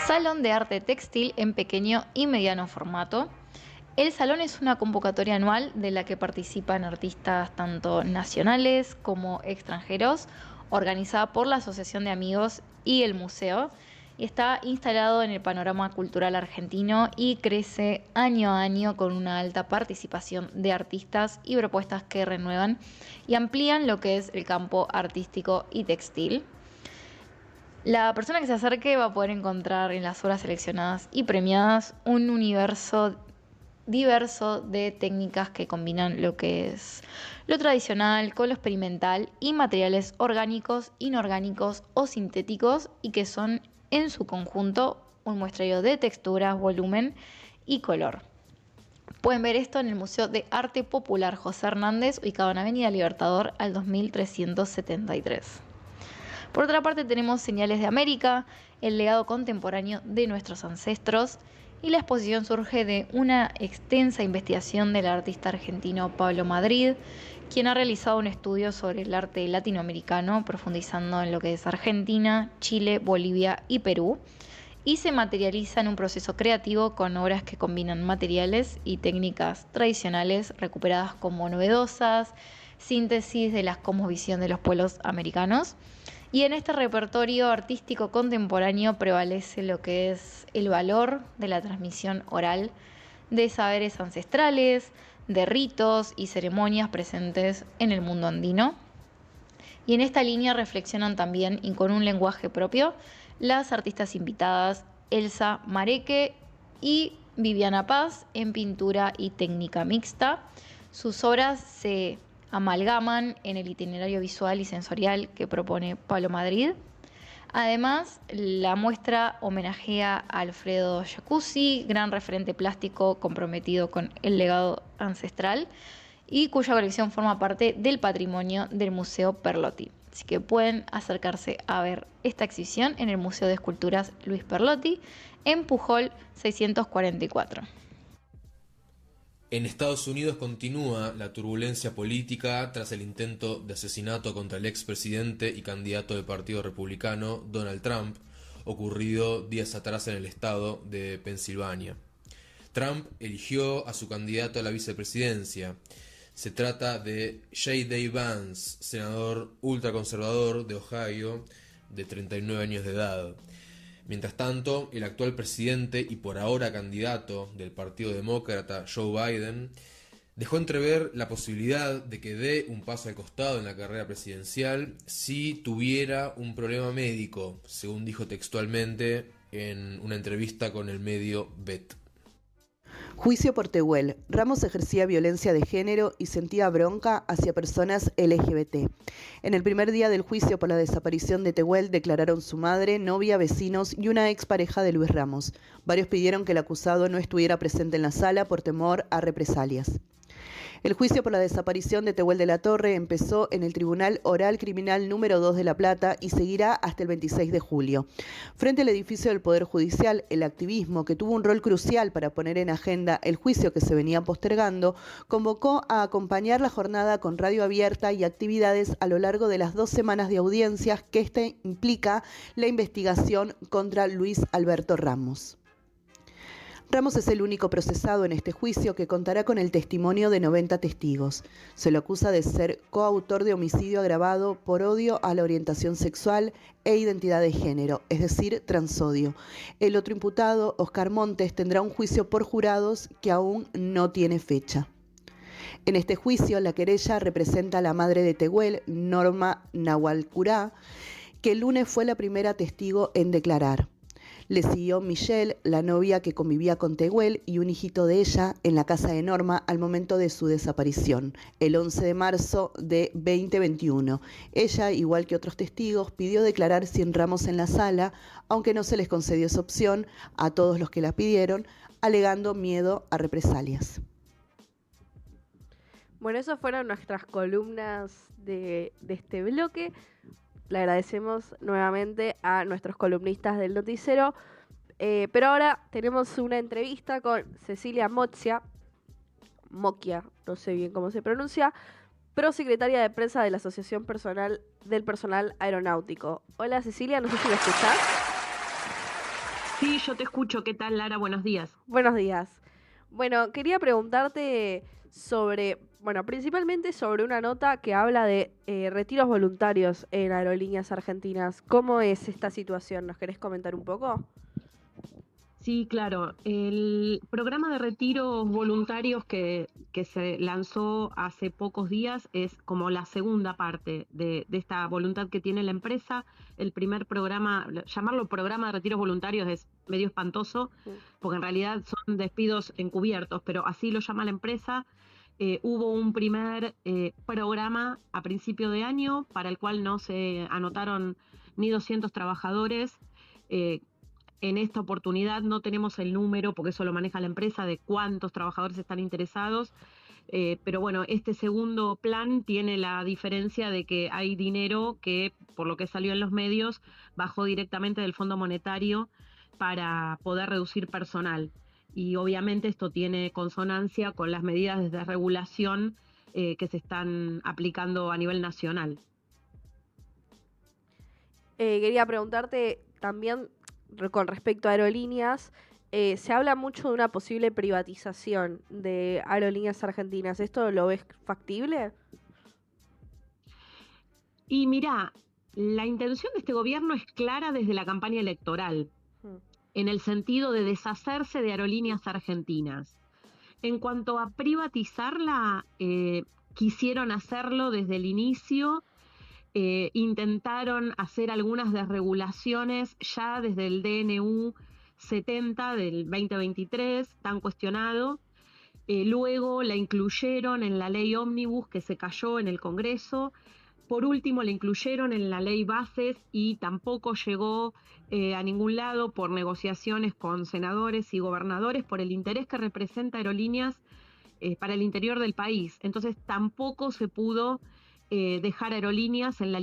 Salón de Arte Textil en pequeño y mediano formato. El salón es una convocatoria anual de la que participan artistas tanto nacionales como extranjeros, organizada por la Asociación de Amigos y el Museo, y está instalado en el panorama cultural argentino y crece año a año con una alta participación de artistas y propuestas que renuevan y amplían lo que es el campo artístico y textil. La persona que se acerque va a poder encontrar en las obras seleccionadas y premiadas un universo diverso de técnicas que combinan lo que es lo tradicional con lo experimental y materiales orgánicos, inorgánicos o sintéticos, y que son en su conjunto un muestrario de texturas, volumen y color. Pueden ver esto en el Museo de Arte Popular José Hernández, ubicado en Avenida Libertador al 2373. Por otra parte tenemos Señales de América, el legado contemporáneo de nuestros ancestros, y la exposición surge de una extensa investigación del artista argentino Pablo Madrid, quien ha realizado un estudio sobre el arte latinoamericano, profundizando en lo que es Argentina, Chile, Bolivia y Perú, y se materializa en un proceso creativo con obras que combinan materiales y técnicas tradicionales recuperadas como novedosas, síntesis de la cosmovisión de los pueblos americanos. Y en este repertorio artístico contemporáneo prevalece lo que es el valor de la transmisión oral de saberes ancestrales, de ritos y ceremonias presentes en el mundo andino. Y en esta línea reflexionan también, y con un lenguaje propio, las artistas invitadas Elsa Mareque y Viviana Paz en pintura y técnica mixta. Sus obras se amalgaman en el itinerario visual y sensorial que propone Pablo Madrid. Además, la muestra homenajea a Alfredo Jacuzzi, gran referente plástico comprometido con el legado ancestral y cuya colección forma parte del patrimonio del Museo Perlotti. Así que pueden acercarse a ver esta exhibición en el Museo de Esculturas Luis Perlotti en Pujol 644. En Estados Unidos continúa la turbulencia política tras el intento de asesinato contra el expresidente y candidato del Partido Republicano, Donald Trump, ocurrido días atrás en el estado de Pensilvania. Trump eligió a su candidato a la vicepresidencia. Se trata de J.D. Vance, senador ultraconservador de Ohio, de 39 años de edad. Mientras tanto, el actual presidente y por ahora candidato del Partido Demócrata, Joe Biden, dejó entrever la posibilidad de que dé un paso al costado en la carrera presidencial si tuviera un problema médico, según dijo textualmente en una entrevista con el medio BET. Juicio por Tehuel. Ramos ejercía violencia de género y sentía bronca hacia personas LGBT. En el primer día del juicio por la desaparición de Tehuel declararon su madre, novia, vecinos y una expareja de Luis Ramos. Varios pidieron que el acusado no estuviera presente en la sala por temor a represalias. El juicio por la desaparición de Tehuel de la Torre empezó en el Tribunal Oral Criminal número 2 de La Plata y seguirá hasta el 26 de julio. Frente al edificio del Poder Judicial, el activismo, que tuvo un rol crucial para poner en agenda el juicio que se venía postergando, convocó a acompañar la jornada con radio abierta y actividades a lo largo de las 2 semanas de audiencias que implica la investigación contra Luis Alberto Ramos. Ramos es el único procesado en este juicio que contará con el testimonio de 90 testigos. Se lo acusa de ser coautor de homicidio agravado por odio a la orientación sexual e identidad de género, es decir, transodio. El otro imputado, Oscar Montes, tendrá un juicio por jurados que aún no tiene fecha. En este juicio, la querella representa a la madre de Tehuel, Norma Nahualcurá, que el lunes fue la primera testigo en declarar. Le siguió Michelle, la novia que convivía con Tehuel, y un hijito de ella en la casa de Norma al momento de su desaparición, el 11 de marzo de 2021. Ella, igual que otros testigos, pidió declarar sin Ramos en la sala, aunque no se les concedió esa opción a todos los que la pidieron, alegando miedo a represalias. Bueno, esas fueron nuestras columnas de este bloque. Le agradecemos nuevamente a nuestros columnistas del noticiero. Pero ahora tenemos una entrevista con Cecilia Moccia, no sé bien cómo se pronuncia, prosecretaria de prensa de la Asociación del Personal Aeronáutico. Hola Cecilia, no sé si me escuchás. Sí, yo te escucho. ¿Qué tal, Lara? Buenos días. Buenos días. Bueno, quería preguntarte sobre, bueno, principalmente sobre una nota que habla de retiros voluntarios en aerolíneas argentinas. ¿Cómo es esta situación? ¿Nos querés comentar un poco? Sí, claro. El programa de retiros voluntarios que se lanzó hace pocos días es como la segunda parte de esta voluntad que tiene la empresa. El primer programa, llamarlo programa de retiros voluntarios es medio espantoso, porque en realidad son despidos encubiertos, pero así lo llama la empresa. Hubo un primer programa a principio de año para el cual no se anotaron ni 200 trabajadores. eh, en esta oportunidad no tenemos el número, porque eso lo maneja la empresa, de cuántos trabajadores están interesados, pero bueno, este segundo plan tiene la diferencia de que hay dinero que, por lo que salió en los medios, bajó directamente del Fondo Monetario para poder reducir personal. Y obviamente esto tiene consonancia con las medidas de desregulación que se están aplicando a nivel nacional. Quería preguntarte también con respecto a aerolíneas. Se habla mucho de una posible privatización de aerolíneas argentinas. ¿Esto lo ves factible? Y mirá, la intención de este gobierno es clara desde la campaña electoral, Mm. en el sentido de deshacerse de aerolíneas argentinas. En cuanto a privatizarla, quisieron hacerlo desde el inicio, intentaron hacer algunas desregulaciones ya desde el DNU 70 del 2023, tan cuestionado. Luego la incluyeron en la ley ómnibus que se cayó en el Congreso. Por último, la incluyeron en la ley bases y tampoco llegó a ningún lado por negociaciones con senadores y gobernadores por el interés que representa aerolíneas para el interior del país. Entonces tampoco se pudo dejar aerolíneas en la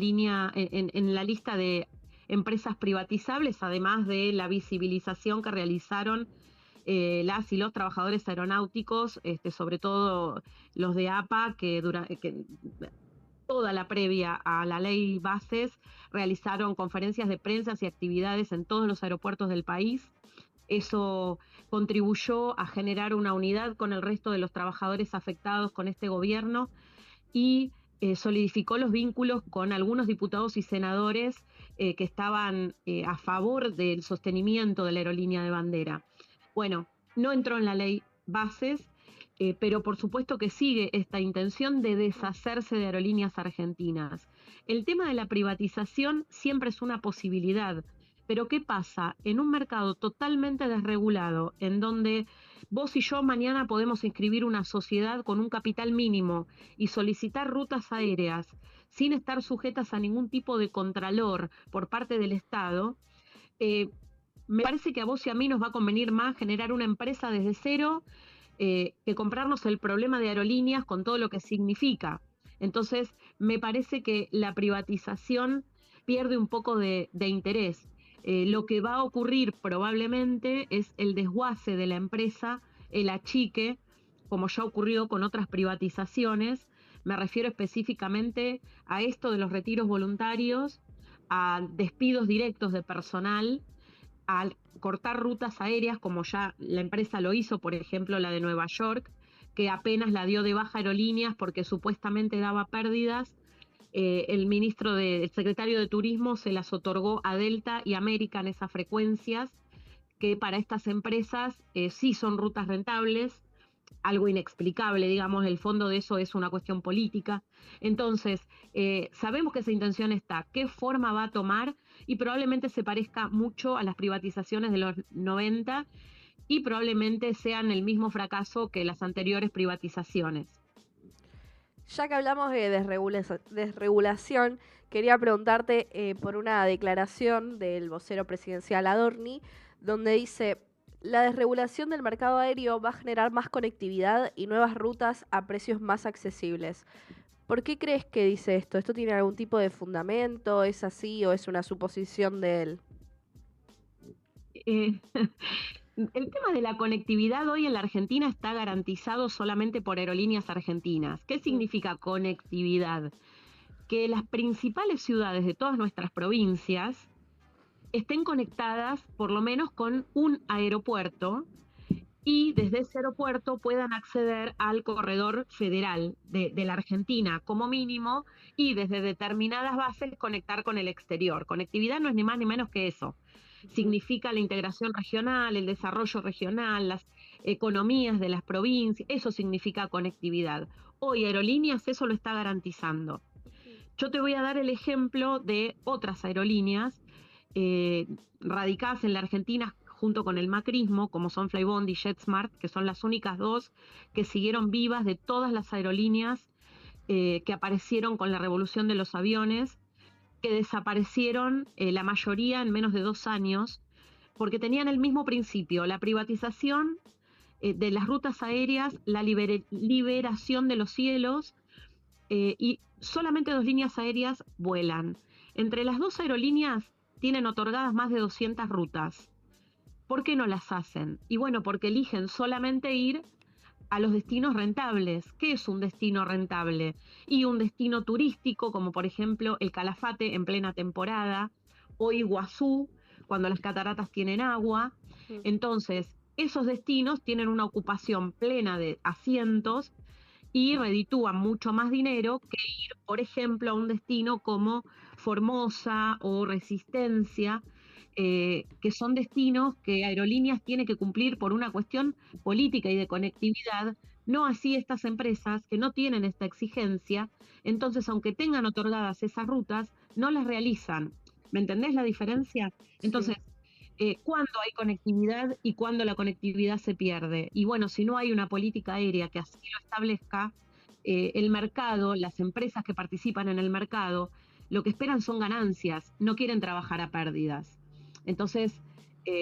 lista de empresas privatizables, además de la visibilización que realizaron las y los trabajadores aeronáuticos, sobre todo los de APA, que toda la previa a la ley bases realizaron conferencias de prensa y actividades en todos los aeropuertos del país. Eso contribuyó a generar una unidad con el resto de los trabajadores afectados con este gobierno y solidificó los vínculos con algunos diputados y senadores que estaban a favor del sostenimiento de la aerolínea de bandera. Bueno, no entró en la ley bases, pero por supuesto que sigue esta intención de deshacerse de aerolíneas argentinas. El tema de la privatización siempre es una posibilidad, pero ¿qué pasa? En un mercado totalmente desregulado, en donde vos y yo mañana podemos inscribir una sociedad con un capital mínimo y solicitar rutas aéreas sin estar sujetas a ningún tipo de contralor por parte del Estado, me parece que a vos y a mí nos va a convenir más generar una empresa desde cero que comprarnos el problema de aerolíneas con todo lo que significa. Entonces, me parece que la privatización pierde un poco de interés. Lo que va a ocurrir probablemente es el desguace de la empresa, el achique, como ya ocurrió con otras privatizaciones. Me refiero específicamente a esto de los retiros voluntarios, a despidos directos de personal, al cortar rutas aéreas, como ya la empresa lo hizo, por ejemplo, la de Nueva York, que apenas la dio de baja aerolíneas porque supuestamente daba pérdidas. El secretario de Turismo se las otorgó a Delta y American esas frecuencias, que para estas empresas sí son rutas rentables, algo inexplicable, digamos, el fondo de eso es una cuestión política. Entonces, sabemos que esa intención está, qué forma va a tomar, y probablemente se parezca mucho a las privatizaciones de los 90 y probablemente sean el mismo fracaso que las anteriores privatizaciones. Ya que hablamos de desregulación, quería preguntarte por una declaración del vocero presidencial Adorni, donde dice: la desregulación del mercado aéreo va a generar más conectividad y nuevas rutas a precios más accesibles. ¿Por qué crees que dice esto? ¿Esto tiene algún tipo de fundamento? ¿Es así o es una suposición de él? Eh, el tema de la conectividad hoy en la Argentina está garantizado solamente por aerolíneas argentinas. ¿Qué significa conectividad? Que las principales ciudades de todas nuestras provincias estén conectadas por lo menos con un aeropuerto y desde ese aeropuerto puedan acceder al corredor federal de la Argentina como mínimo y desde determinadas bases conectar con el exterior. Conectividad no es ni más ni menos que eso. Significa la integración regional, el desarrollo regional, las economías de las provincias, eso significa conectividad. Hoy Aerolíneas eso lo está garantizando. Yo te voy a dar el ejemplo de otras aerolíneas radicadas en la Argentina junto con el macrismo, como son Flybondi y JetSmart, que son las únicas dos que siguieron vivas de todas las aerolíneas que aparecieron con la revolución de los aviones, que desaparecieron la mayoría en menos de 2 años, porque tenían el mismo principio, la privatización de las rutas aéreas, la liberación de los cielos, y solamente 2 líneas aéreas vuelan. Entre las 2 aerolíneas tienen otorgadas más de 200 rutas. ¿Por qué no las hacen? Y bueno, porque eligen solamente ir a los destinos rentables. ¿Qué es un destino rentable? Y un destino turístico, como por ejemplo el Calafate en plena temporada, o Iguazú, cuando las cataratas tienen agua. Entonces, esos destinos tienen una ocupación plena de asientos y reditúan mucho más dinero que ir, por ejemplo, a un destino como Formosa o Resistencia, que son destinos que Aerolíneas tiene que cumplir por una cuestión política y de conectividad, no así estas empresas que no tienen esta exigencia, entonces aunque tengan otorgadas esas rutas, no las realizan. ¿Me entendés la diferencia? Entonces, ¿cuándo hay conectividad y cuándo la conectividad se pierde? Y bueno, si no hay una política aérea que así lo establezca, el mercado, las empresas que participan en el mercado, lo que esperan son ganancias, no quieren trabajar a pérdidas. Entonces,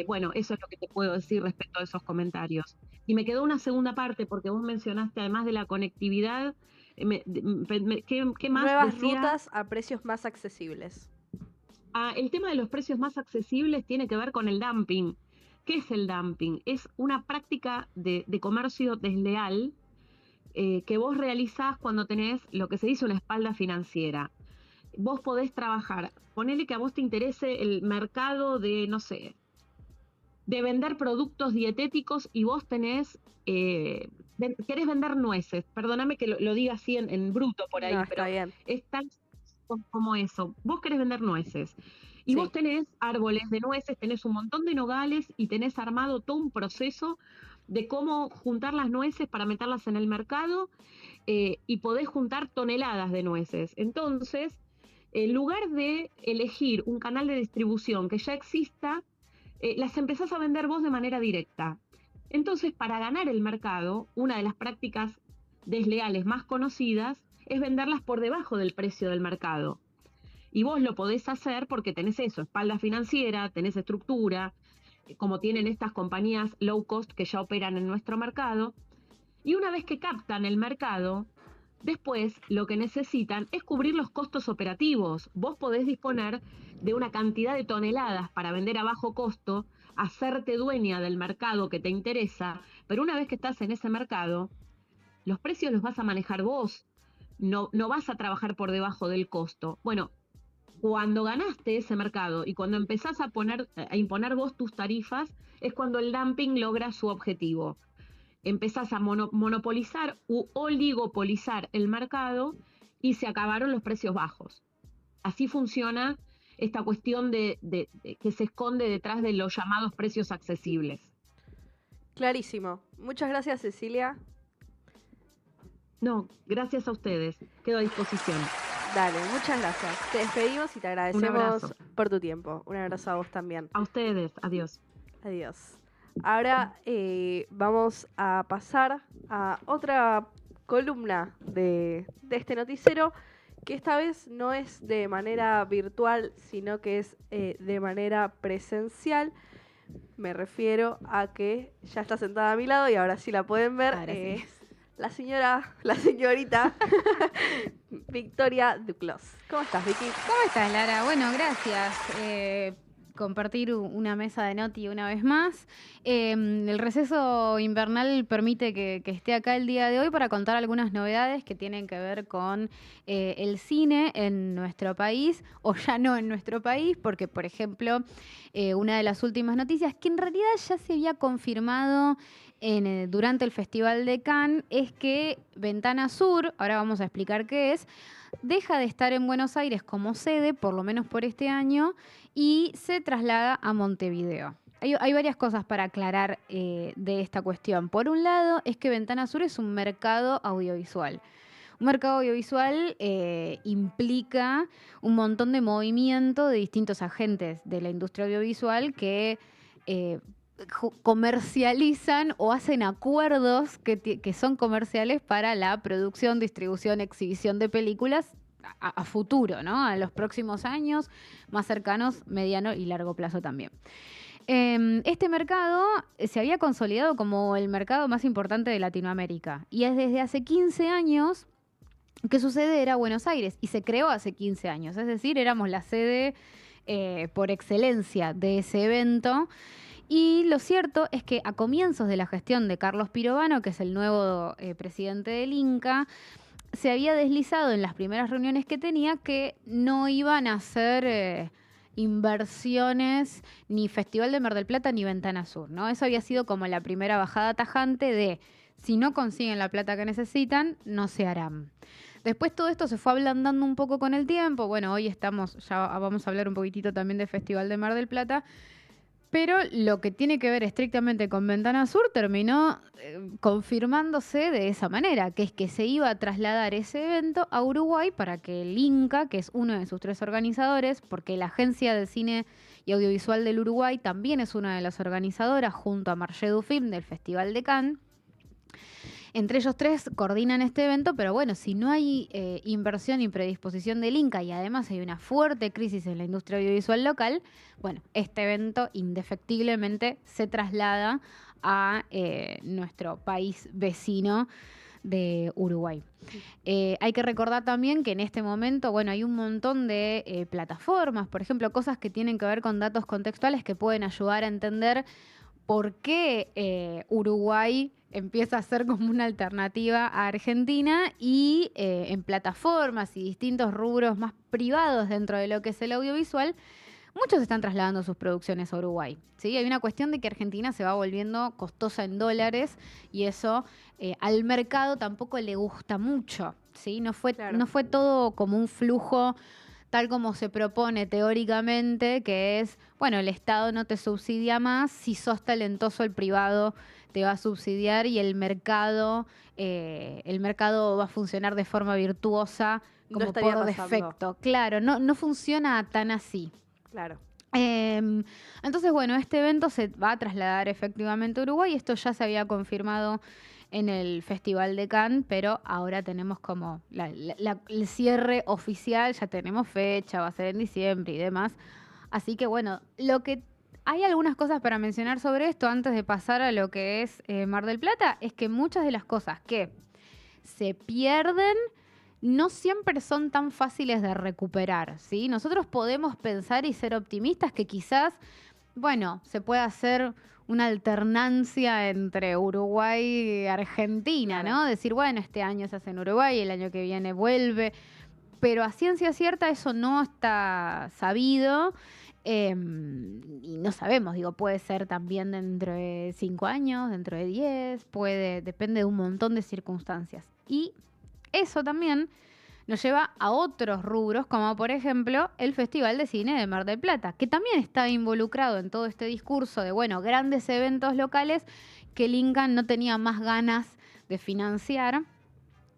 bueno, eso es lo que te puedo decir respecto a esos comentarios. Y me quedó una segunda parte, porque vos mencionaste, además de la conectividad, ¿qué más Nuevas decía? rutas a precios más accesibles. El tema de los precios más accesibles tiene que ver con el dumping. ¿Qué es el dumping? Es una práctica de comercio desleal que vos realizás cuando tenés lo que se dice una espalda financiera. Vos podés trabajar, ponele que a vos te interese el mercado de, no sé, de vender productos dietéticos y vos tenés, querés vender nueces, perdóname que lo diga así en bruto por ahí, No, pero está bien. es tan como eso, vos querés vender nueces y Sí. vos tenés árboles de nueces, tenés un montón de nogales y tenés armado todo un proceso de cómo juntar las nueces para meterlas en el mercado, y podés juntar toneladas de nueces. Entonces, en lugar de elegir un canal de distribución que ya exista, las empezás a vender vos de manera directa. Entonces, para ganar el mercado, una de las prácticas desleales más conocidas es venderlas por debajo del precio del mercado. Y vos lo podés hacer porque tenés eso, espalda financiera, tenés estructura, como tienen estas compañías low cost que ya operan en nuestro mercado. Y una vez que captan el mercado, después lo que necesitan es cubrir los costos operativos. Vos podés disponer de una cantidad de toneladas para vender a bajo costo, hacerte dueña del mercado que te interesa, pero una vez que estás en ese mercado, los precios los vas a manejar vos, no vas a trabajar por debajo del costo. Bueno, cuando ganaste ese mercado y cuando empezás a imponer vos tus tarifas, es cuando el dumping logra su objetivo. Empezás a monopolizar u oligopolizar el mercado y se acabaron los precios bajos. Así funciona esta cuestión de que se esconde detrás de los llamados precios accesibles. Clarísimo. Muchas gracias, Cecilia. No, gracias a ustedes. Quedo a disposición. Dale, muchas gracias. Te despedimos y te agradecemos abrazo. por tu tiempo. Un abrazo a vos también. A ustedes. Adiós. Adiós. Ahora vamos a pasar a otra columna de este noticiero, que esta vez no es de manera virtual, sino que es de manera presencial. Me refiero a que ya está sentada a mi lado y ahora sí la pueden ver. Ahora sí. La señorita Victoria Duclos. ¿Cómo estás, Vicky? ¿Cómo estás, Lara? Bueno, gracias. compartir una mesa de Noti una vez más. El receso invernal permite que esté acá el día de hoy para contar algunas novedades que tienen que ver con el cine en nuestro país, o ya no en nuestro país, porque, por ejemplo, una de las últimas noticias, que en realidad ya se había confirmado durante el Festival de Cannes, es que Ventana Sur, ahora vamos a explicar qué es, deja de estar en Buenos Aires como sede, por lo menos por este año, y se traslada a Montevideo. Hay varias cosas para aclarar de esta cuestión. Por un lado, es que Ventana Sur es un mercado audiovisual. Un mercado audiovisual implica un montón de movimiento de distintos agentes de la industria audiovisual que comercializan o hacen acuerdos que son comerciales para la producción, distribución, exhibición de películas a futuro, ¿no? A los próximos años, más cercanos, mediano y largo plazo también. Este mercado se había consolidado como el mercado más importante de Latinoamérica y es desde hace 15 años que su sede era Buenos Aires y se creó hace 15 años, es decir, éramos la sede por excelencia de ese evento. Y lo cierto es que a comienzos de la gestión de Carlos Pirovano, que es el nuevo presidente del Inca, se había deslizado en las primeras reuniones que tenía que no iban a hacer inversiones ni Festival de Mar del Plata ni Ventana Sur, ¿no? Eso había sido como la primera bajada tajante de si no consiguen la plata que necesitan, no se harán. Después todo esto se fue ablandando un poco con el tiempo. Bueno, hoy ya vamos a hablar un poquitito también del Festival de Mar del Plata. Pero lo que tiene que ver estrictamente con Ventana Sur terminó confirmándose de esa manera, que es que se iba a trasladar ese evento a Uruguay para que el Inca, que es uno de sus 3 organizadores, porque la Agencia de Cine y Audiovisual del Uruguay también es una de las organizadoras, junto a Marché du Film del Festival de Cannes. Entre ellos 3 coordinan este evento, pero bueno, si no hay inversión y predisposición del Inca y además hay una fuerte crisis en la industria audiovisual local, bueno, este evento indefectiblemente se traslada a nuestro país vecino de Uruguay. Hay que recordar también que en este momento, bueno, hay un montón de plataformas, por ejemplo, cosas que tienen que ver con datos contextuales que pueden ayudar a entender por qué Uruguay empieza a ser como una alternativa a Argentina y en plataformas y distintos rubros más privados dentro de lo que es el audiovisual, muchos están trasladando sus producciones a Uruguay, ¿sí? Hay una cuestión de que Argentina se va volviendo costosa en dólares y eso al mercado tampoco le gusta mucho, ¿sí? No fue todo como un flujo tal como se propone teóricamente, que es, bueno, el Estado no te subsidia más, si sos talentoso el privado te va a subsidiar y el mercado va a funcionar de forma virtuosa como por defecto. Claro, no funciona tan así. Claro. Entonces, bueno, este evento se va a trasladar efectivamente a Uruguay. Esto ya se había confirmado en el Festival de Cannes, pero ahora tenemos como el cierre oficial, ya tenemos fecha, va a ser en diciembre y demás. Así que bueno, hay algunas cosas para mencionar sobre esto antes de pasar a lo que es Mar del Plata, es que muchas de las cosas que se pierden no siempre son tan fáciles de recuperar, ¿sí? Nosotros podemos pensar y ser optimistas que quizás, bueno, se pueda hacer una alternancia entre Uruguay y Argentina, ¿no? Claro. Decir, bueno, este año se hace en Uruguay, el año que viene vuelve, pero a ciencia cierta eso no está sabido y no sabemos, puede ser también dentro de 5 años, dentro de 10, depende de un montón de circunstancias. Y eso también nos lleva a otros rubros, como por ejemplo el Festival de Cine de Mar del Plata, que también está involucrado en todo este discurso de, bueno, grandes eventos locales que el Inca no tenía más ganas de financiar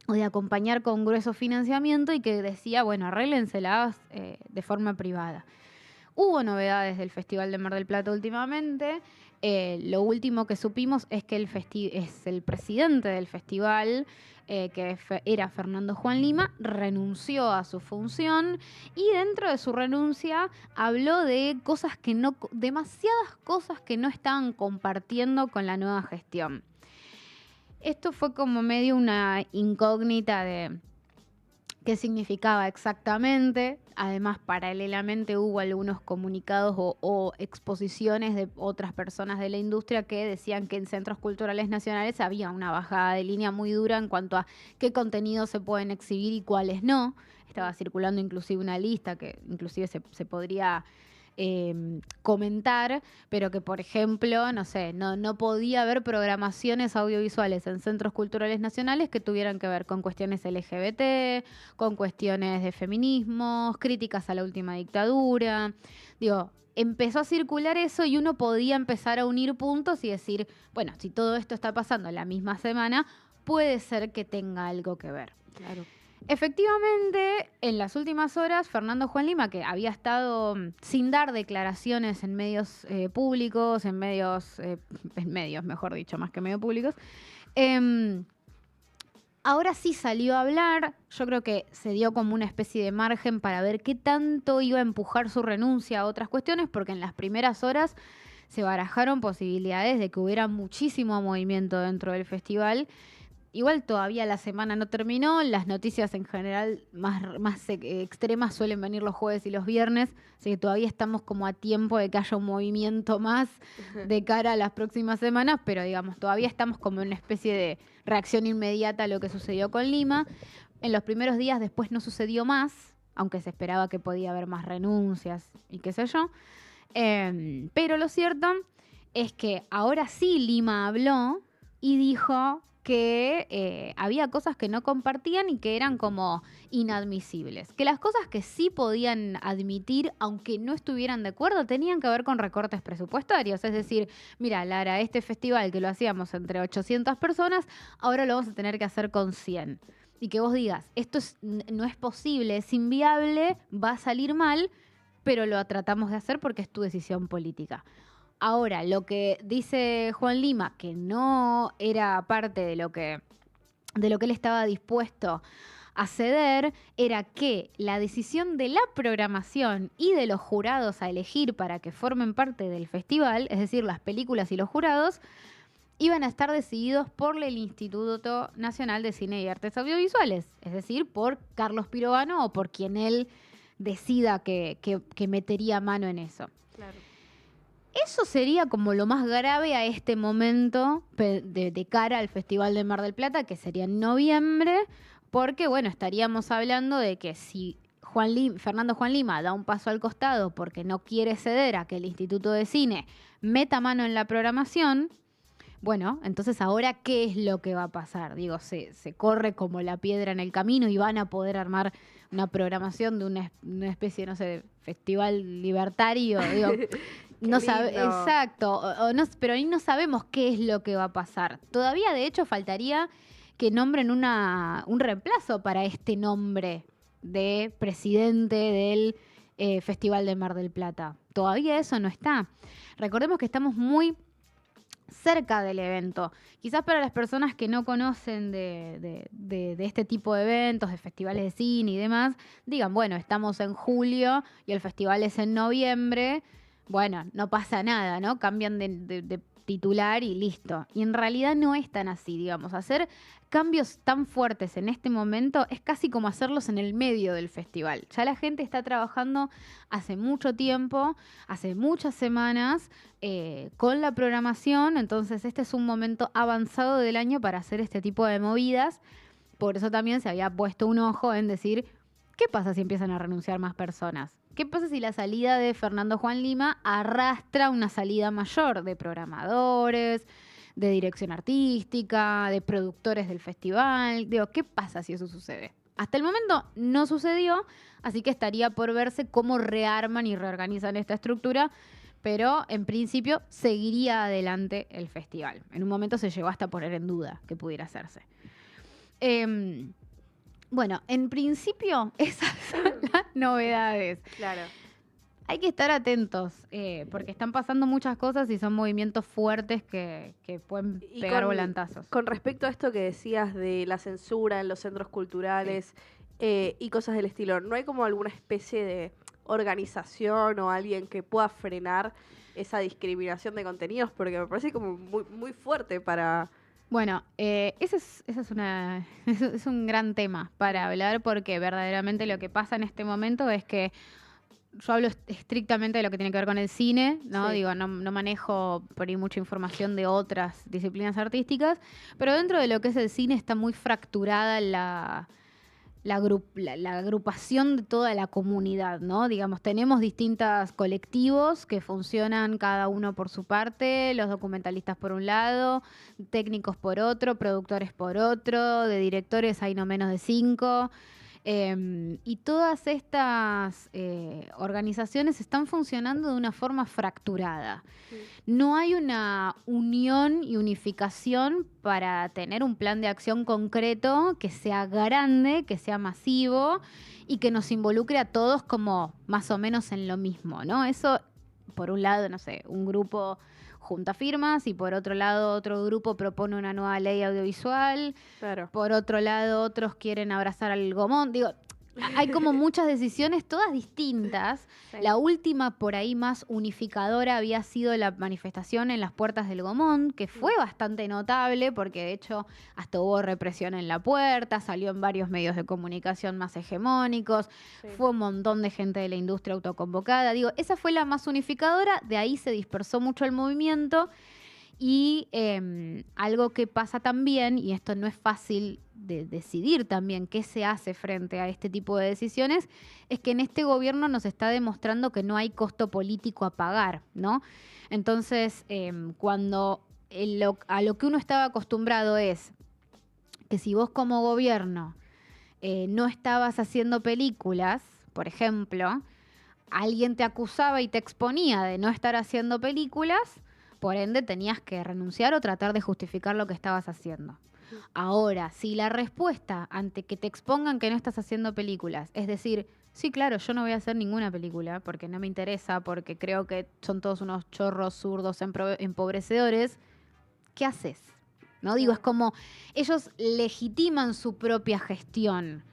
o de acompañar con grueso financiamiento y que decía, bueno, arréglenselas de forma privada. Hubo novedades del Festival de Mar del Plata últimamente. Lo último que supimos es que el presidente del festival, que era Fernando Juan Lima, renunció a su función y dentro de su renuncia habló de demasiadas cosas que no estaban compartiendo con la nueva gestión. Esto fue como medio una incógnita de qué significaba exactamente. Además, paralelamente hubo algunos comunicados o exposiciones de otras personas de la industria que decían que en centros culturales nacionales había una bajada de línea muy dura en cuanto a qué contenidos se pueden exhibir y cuáles no. Estaba circulando inclusive una lista que inclusive se podría comentar, pero que, por ejemplo, no sé, no podía haber programaciones audiovisuales en centros culturales nacionales que tuvieran que ver con cuestiones LGBT, con cuestiones de feminismos, críticas a la última dictadura. Digo, empezó a circular eso y uno podía empezar a unir puntos y decir, bueno, si todo esto está pasando en la misma semana, puede ser que tenga algo que ver. Claro. Efectivamente, en las últimas horas, Fernando Juan Lima, que había estado sin dar declaraciones en medios públicos, en medios, mejor dicho, más que medios públicos, ahora sí salió a hablar. Yo creo que se dio como una especie de margen para ver qué tanto iba a empujar su renuncia a otras cuestiones, porque en las primeras horas se barajaron posibilidades de que hubiera muchísimo movimiento dentro del festival. Igual todavía la semana no terminó, las noticias en general más extremas suelen venir los jueves y los viernes, así que todavía estamos como a tiempo de que haya un movimiento más de cara a las próximas semanas, pero digamos, todavía estamos como en una especie de reacción inmediata a lo que sucedió con Lima. En los primeros días después no sucedió más, aunque se esperaba que podía haber más renuncias y qué sé yo. Pero lo cierto es que ahora sí Lima habló y dijo que había cosas que no compartían y que eran como inadmisibles. Que las cosas que sí podían admitir, aunque no estuvieran de acuerdo, tenían que ver con recortes presupuestarios. Es decir, mira, Lara, este festival que lo hacíamos entre 800 personas, ahora lo vamos a tener que hacer con 100. Y que vos digas, esto no es posible, es inviable, va a salir mal, pero lo tratamos de hacer porque es tu decisión política. Ahora, lo que dice Juan Lima, que no era parte de lo que él estaba dispuesto a ceder, era que la decisión de la programación y de los jurados a elegir para que formen parte del festival, es decir, las películas y los jurados, iban a estar decididos por el Instituto Nacional de Cine y Artes Audiovisuales, es decir, por Carlos Pirovano o por quien él decida que metería mano en eso. Claro. Eso sería como lo más grave a este momento de cara al Festival de Mar del Plata, que sería en noviembre, porque bueno, estaríamos hablando de que si Fernando Juan Lima da un paso al costado porque no quiere ceder a que el Instituto de Cine meta mano en la programación, bueno, entonces ahora ¿qué es lo que va a pasar? Digo, se corre como la piedra en el camino y van a poder armar una programación de una especie, no sé, de festival libertario, digo. No sabe, exacto, pero ahí no sabemos qué es lo que va a pasar. Todavía, de hecho, faltaría que nombren un reemplazo para este nombre de presidente del Festival de Mar del Plata. Todavía eso no está. Recordemos que estamos muy cerca del evento. Quizás para las personas que no conocen de este tipo de eventos, de festivales de cine y demás, digan, bueno, estamos en julio y el festival es en noviembre. Bueno, no pasa nada, ¿no? Cambian de titular y listo. Y en realidad no es tan así, digamos. Hacer cambios tan fuertes en este momento es casi como hacerlos en el medio del festival. Ya la gente está trabajando hace mucho tiempo, hace muchas semanas, con la programación. Entonces este es un momento avanzado del año para hacer este tipo de movidas. Por eso también se había puesto un ojo en decir, ¿qué pasa si empiezan a renunciar más personas? ¿Qué pasa si la salida de Fernando Juan Lima arrastra una salida mayor de programadores, de dirección artística, de productores del festival? Digo, ¿qué pasa si eso sucede? Hasta el momento no sucedió, así que estaría por verse cómo rearman y reorganizan esta estructura, pero en principio seguiría adelante el festival. En un momento se llegó hasta a poner en duda que pudiera hacerse. Bueno, en principio esas son las novedades. Claro. Hay que estar atentos, porque están pasando muchas cosas y son movimientos fuertes que pueden pegar volantazos. Con respecto a esto que decías de la censura en los centros culturales, sí, y cosas del estilo, ¿no hay como alguna especie de organización o alguien que pueda frenar esa discriminación de contenidos? Porque me parece como muy, muy fuerte para Bueno, ese es un gran tema para hablar porque verdaderamente lo que pasa en este momento es que yo hablo estrictamente de lo que tiene que ver con el cine, ¿no? Sí. Digo, no manejo por ahí mucha información de otras disciplinas artísticas, pero dentro de lo que es el cine está muy fracturada la agrupación de toda la comunidad, ¿no? Digamos, tenemos distintos colectivos que funcionan cada uno por su parte, los documentalistas por un lado, técnicos por otro, productores por otro, de directores hay no menos de 5. Y todas estas organizaciones están funcionando de una forma fracturada. No hay una unión y unificación para tener un plan de acción concreto que sea grande, que sea masivo y que nos involucre a todos como más o menos en lo mismo, ¿no? Eso, por un lado, no sé, un grupo junta firmas y por otro lado otro grupo propone una nueva ley audiovisual. Claro. Por otro lado, otros quieren abrazar al Gomón. Digo, hay como muchas decisiones, todas distintas. Sí. La última, por ahí más unificadora, había sido la manifestación en las puertas del Gomón, que fue bastante notable, porque de hecho hasta hubo represión en la puerta, salió en varios medios de comunicación más hegemónicos, Sí. fue un montón de gente de la industria autoconvocada. Digo, esa fue la más unificadora, de ahí se dispersó mucho el movimiento. Y algo que pasa también, y esto no es fácil de decidir también qué se hace frente a este tipo de decisiones, es que en este gobierno nos está demostrando que no hay costo político a pagar, ¿no? Entonces, cuando a lo que uno estaba acostumbrado es que si vos como gobierno no estabas haciendo películas, por ejemplo, alguien te acusaba y te exponía de no estar haciendo películas, por ende tenías que renunciar o tratar de justificar lo que estabas haciendo. Ahora, si la respuesta ante que te expongan que no estás haciendo películas es decir, sí, claro, yo no voy a hacer ninguna película porque no me interesa, porque creo que son todos unos chorros zurdos empobrecedores, ¿qué haces? ¿No? Digo, es como ellos legitiman su propia gestión.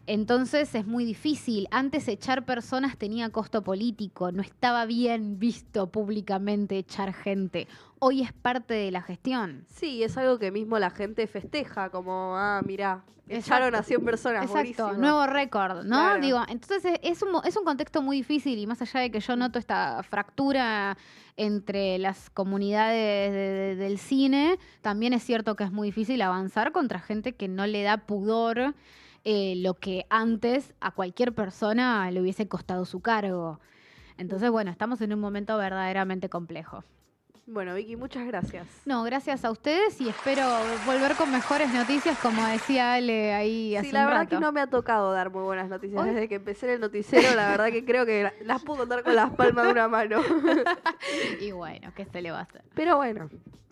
Entonces es muy difícil. Antes echar personas tenía costo político, no estaba bien visto públicamente echar gente. Hoy es parte de la gestión. Sí, es algo que mismo la gente festeja, como, mirá, echaron a 100 personas, Exacto, buenísimo. nuevo récord, ¿no? Claro. Digo, entonces es un contexto muy difícil y más allá de que yo noto esta fractura entre las comunidades del cine, también es cierto que es muy difícil avanzar contra gente que no le da pudor lo que antes a cualquier persona le hubiese costado su cargo. Entonces, bueno, estamos en un momento verdaderamente complejo. Bueno, Vicky, muchas gracias. No, gracias a ustedes y espero volver con mejores noticias, como decía Ale ahí hace Sí, un la verdad rato. que no me ha tocado dar muy buenas noticias Hoy- desde que empecé en el noticiero. La verdad que creo que las puedo contar con las palmas de una mano. Y bueno, ¿qué se le va a hacer? Pero bueno,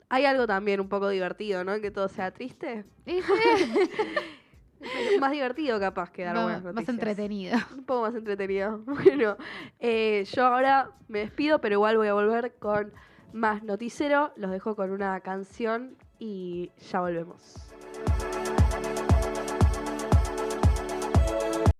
hay algo también un poco divertido, ¿no? Que todo sea triste. Más divertido capaz que dar buenas noticias. Más entretenido. Un poco más entretenido. Bueno, yo ahora me despido, pero igual voy a volver con más noticiero. Los dejo con una canción y ya volvemos.